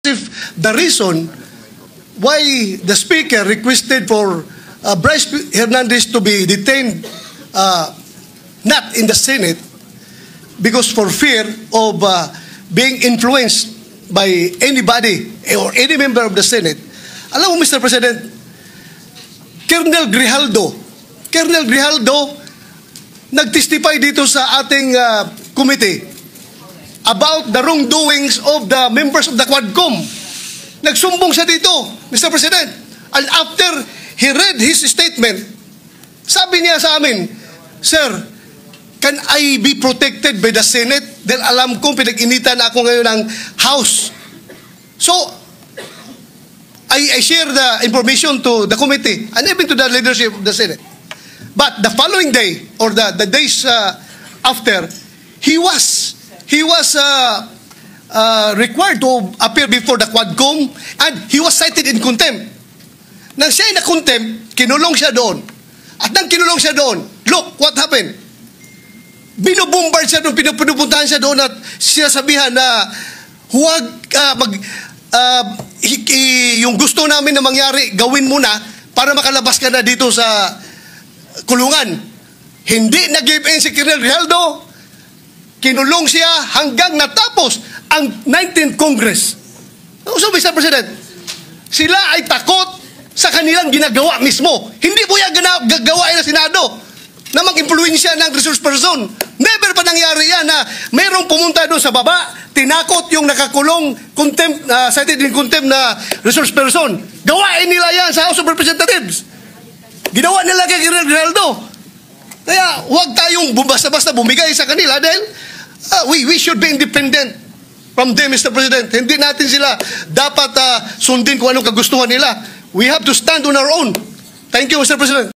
if the reason why the Speaker requested for Bryce Hernandez to be detained not in the Senate because for fear of being influenced by anybody or any member of the Senate. Alam mo, Mr. President, Colonel Grijaldo nag-testify dito sa ating committee about the wrongdoings of the members of the Quadcom. Nagsumbong siya dito, Mr. President. And after he read his statement, sabi niya sa amin, Sir, can I be protected by the Senate? Dahil alam kong pinag-initan ako ngayon ng House. So, I share the information to the committee and even to the leadership of the Senate. But the following day, or the days after, he was required to appear before the Quadcom and he was cited in contempt. Nang siya ay na-contempt, kinulong siya doon. At nang kinulong siya doon, look what happened. Binubombard siya doon, pinupuntahan siya doon at siya sabihan na huwag yung gusto namin na mangyari, gawin mo na para makalabas ka na dito sa kulungan. Hindi nag-give in si Colonel Grijaldo. Kinulong siya hanggang natapos ang 19th Congress. So, Mr. President, sila ay takot sa kanilang ginagawa mismo. Hindi po yan gagawain ng Senado na mag-impluensya ng resource person. Never pa nangyari yan na mayroong pumunta doon sa baba, tinakot yung nakakulong contempt, cited in contempt na resource person. Gawain nila yan sa House of Representatives. Ginawa nila kay Colonel Grijaldo. Kaya huwag tayong basta-basta bumigay sa kanila dahil we should be independent from them, Mr. President. Hindi natin sila dapat sundin kung anong kagustuhan nila. We have to stand on our own. Thank you, Mr. President.